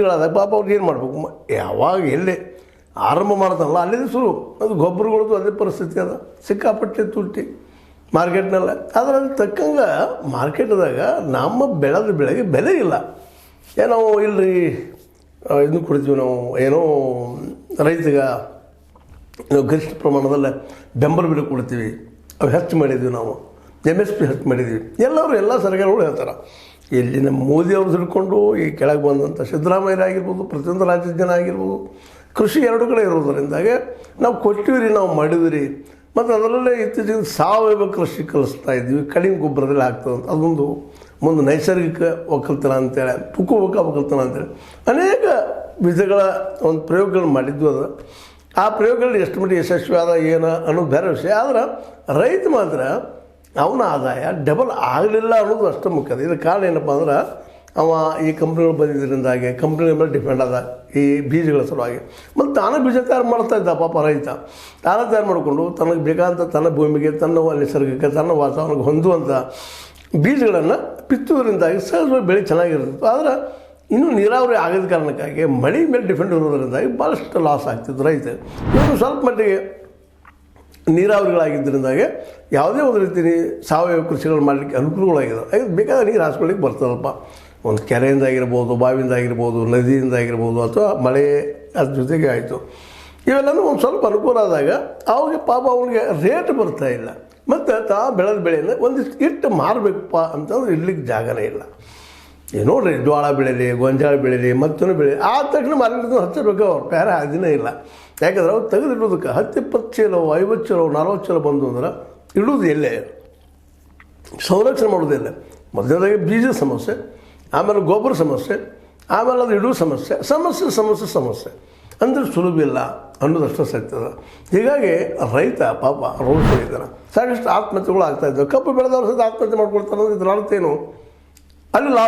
ಬೀಜಗಳಾದಾಗ ಪಾಪ ಅವ್ರಿಗೆ ಏನು ಮಾಡಬೇಕು, ಯಾವಾಗ ಎಲ್ಲೇ ಆರಂಭ ಮಾಡ್ತಾರಲ್ಲ ಅಲ್ಲಿಂದ ಶುರು. ಅದು ಗೊಬ್ಬರಗಳದ್ದು ಅದೇ ಪರಿಸ್ಥಿತಿ ಅದ, ಸಿಕ್ಕಾಪಟ್ಟೆ ತುಟ್ಟಿ ಮಾರ್ಕೆಟ್ನೆಲ್ಲ. ಅದರಲ್ಲಿ ತಕ್ಕಂಗೆ ಮಾರ್ಕೆಟ್ದಾಗ ನಮ್ಮ ಬೆಳೆದ ಬೆಳೆಗೆ ಬೆಲೆ ಇಲ್ಲ. ಏನೋ ಇಲ್ಲರಿ ಇದನ್ನು ಕೊಡ್ತೀವಿ ನಾವು, ಏನೋ ರೈತಗೆ ನಾವು ಗರಿಷ್ಠ ಪ್ರಮಾಣದಲ್ಲಿ ಬೆಂಬಲ ಬೆಲೆ ಕೊಡ್ತೀವಿ, ಅವು ಹೆಚ್ಚು ಮಾಡಿದ್ವಿ, ನಾವು MSP ಹೆಚ್ಚು ಮಾಡಿದ್ವಿ. ಎಲ್ಲರೂ ಎಲ್ಲ ಸರ್ಕಾರಗಳು ಹೇಳ್ತಾರೆ. ಇಲ್ಲಿ ನಮ್ಮ ಮೋದಿ ಅವರು ಹಿಡ್ಕೊಂಡು ಈ ಕೆಳಗೆ ಬಂದಂಥ ಸಿದ್ದರಾಮಯ್ಯರಾಗಿರ್ಬೋದು, ಪ್ರತಿಯೊಂದು ರಾಜ್ಯದ ಜನ ಆಗಿರ್ಬೋದು, ಕೃಷಿ ಎರಡು ಕಡೆ ಇರೋದರಿಂದಾಗೆ ನಾವು ಕೊಟ್ಟಿವಿ ರೀ, ನಾವು ಮಾಡಿದ್ವಿ ರೀ. ಮತ್ತು ಅದರಲ್ಲೇ ಇತ್ತೀಚೆಗೆ ಸಾವಯವ ಕೃಷಿ ಕಲಿಸ್ತಾ ಇದ್ವಿ, ಕಡಿಮೆ ಗೊಬ್ಬರದಲ್ಲಿ ಆಗ್ತದಂತ. ಅದೊಂದು ಮುಂದೆ ನೈಸರ್ಗಿಕ ಒಕ್ಕಲ್ತನ ಅಂತೇಳಿ, ತುಕುವಕ ಒಕ್ಕಲ್ತನ ಅಂತೇಳಿ ಅನೇಕ ವಿಧಗಳ ಒಂದು ಪ್ರಯೋಗಗಳು ಮಾಡಿದ್ವು. ಅದು ಆ ಪ್ರಯೋಗಗಳು ಎಷ್ಟು ಮಟ್ಟಿಗೆ ಯಶಸ್ವಿ ಆದ ಏನು ಅನ್ನೋದು ಬೇರೆ ವಿಷಯ. ಆದ್ರೆ ರೈತ ಮಾತ್ರ ಅವನ ಆದಾಯ ಡಬಲ್ ಆಗಲಿಲ್ಲ ಅನ್ನೋದು ಅಷ್ಟು ಮುಖ್ಯ. ಇದಕ್ಕೆ ಕಾರಣ ಏನಪ್ಪ ಅಂದ್ರೆ ಅವ ಈ ಕಂಪ್ನಿಗಳು ಬಂದಿದ್ದರಿಂದಾಗಿ ಕಂಪ್ನಿಗಳ ಮೇಲೆ ಡಿಪೆಂಡ್ ಆದ ಈ ಬೀಜಗಳ ಸಲುವಾಗಿ. ಮತ್ತು ತಾನೇ ಬೀಜ ತಯಾರು ಮಾಡ್ತಾ ಇದ್ದ ಪಾಪ ರೈತ. ತಾನೇ ತಯಾರು ಮಾಡಿಕೊಂಡು ತನಗೆ ಬೇಕಾದಂಥ ತನ್ನ ಭೂಮಿಗೆ, ತನ್ನ ನಿಸರ್ಗಕ್ಕೆ, ತನ್ನ ವಾತಾವರಣಕ್ಕೆ ಹೊಂದುವಂಥ ಬೀಜಗಳನ್ನು ಬಿತ್ತುವುದರಿಂದಾಗಿ ಸಹಜವಾಗಿ ಬೆಳೆ ಚೆನ್ನಾಗಿರ್ತಿತ್ತು. ಆದರೆ ಇನ್ನೂ ನೀರಾವರಿ ಆಗದ ಕಾರಣಕ್ಕಾಗಿ ಮಳೆ ಮೇಲೆ ಡಿಪೆಂಡ್ ಇರೋದರಿಂದಾಗಿ ಭಾಳಷ್ಟು ಲಾಸ್ ಆಗ್ತಿತ್ತು ರೈತ. ಇವರು ಸ್ವಲ್ಪ ಮಟ್ಟಿಗೆ ನೀರಾವರಿಗಳಾಗಿದ್ದರಿಂದಾಗೆ ಯಾವುದೇ ಒಂದು ರೀತಿ ಸಾವಯವ ಕೃಷಿಗಳು ಮಾಡಲಿಕ್ಕೆ ಅನುಕೂಲಗಳಾಗಿದೆ. ಅದು ಬೇಕಾದ ನೀರು ಹಾಸ್ಕೊಳ್ಳಿಕ್ಕೆ ಬರ್ತದಪ್ಪ. ಒಂದು ಕೆರೆಯಿಂದ ಆಗಿರ್ಬೋದು, ಬಾವಿಯಿಂದ ಆಗಿರ್ಬೋದು, ನದಿಯಿಂದ ಆಗಿರ್ಬೋದು, ಅಥವಾ ಮಳೆ ಅದ್ರ ಜೊತೆಗೆ ಆಯಿತು. ಇವೆಲ್ಲನೂ ಒಂದು ಸ್ವಲ್ಪ ಅನುಕೂಲ ಆದಾಗ ಅವಾಗ ಪಾಪ ಅವನಿಗೆ ರೇಟ್ ಬರ್ತಾ ಇಲ್ಲ. ಮತ್ತು ಬೆಳೆದ ಬೆಳೆಯನ್ನು ಒಂದಿಷ್ಟು ಇಟ್ಟು ಮಾರಬೇಕಪ್ಪ ಅಂತಂದ್ರೆ ಇಡ್ಲಿಕ್ಕೆ ಜಾಗನೇ ಇಲ್ಲ. ನೋಡ್ರಿ, ಜೋಳ ಬೆಳೀಲಿ, ಗೊಂಜಾಳ ಬೆಳೀಲಿ, ಮತ್ತೂ ಬೆಳೀಲಿ, ಆದ ತಕ್ಷಣ ಮಾರ್ಕೆಟ್ ಹಚ್ಚಬೇಕು. ಅವ್ರು ಬೇರೆ ದಿನ ಇಲ್ಲ. ಯಾಕಂದ್ರೆ ಅವ್ರು ತೆಗೆದಿಡೋದಕ್ಕೆ 10-20 ಚೀಲ, 50 ಚೀಲ, 40 ಚೀಲ ಬಂದು ಅಂದ್ರೆ ಇಡೋದು ಎಲ್ಲೇ, ಸಂರಕ್ಷಣೆ ಮಾಡೋದಿಲ್ಲ. ಮೊದಲನೇದಾಗಿ ಬೀಜದ ಸಮಸ್ಯೆ, ಆಮೇಲೆ ಗೊಬ್ಬರ ಸಮಸ್ಯೆ, ಆಮೇಲೆ ಅದು ಇಡೋ ಸಮಸ್ಯೆ ಅಂದರೆ ಸುಲಭ ಇಲ್ಲ ಅನ್ನೋದಷ್ಟು ಸತ್ಯದ. ಹೀಗಾಗಿ ರೈತ ಪಾಪ ರೋಗಿದ್ದಾನೆ. ಸಾಕಷ್ಟು ಆತ್ಮಹತ್ಯೆಗಳು ಆಗ್ತಾಯಿದ್ದಾವೆ. ಕಬ್ಬು ಬೆಳೆದವ್ರ ಸಹಿತ ಆತ್ಮಹತ್ಯೆ ಮಾಡ್ಕೊಳ್ತಾರೆ. ಅನ್ನೋದು ಇದ್ರ ಅರ್ಥ ಏನು? ಅಲ್ಲಿ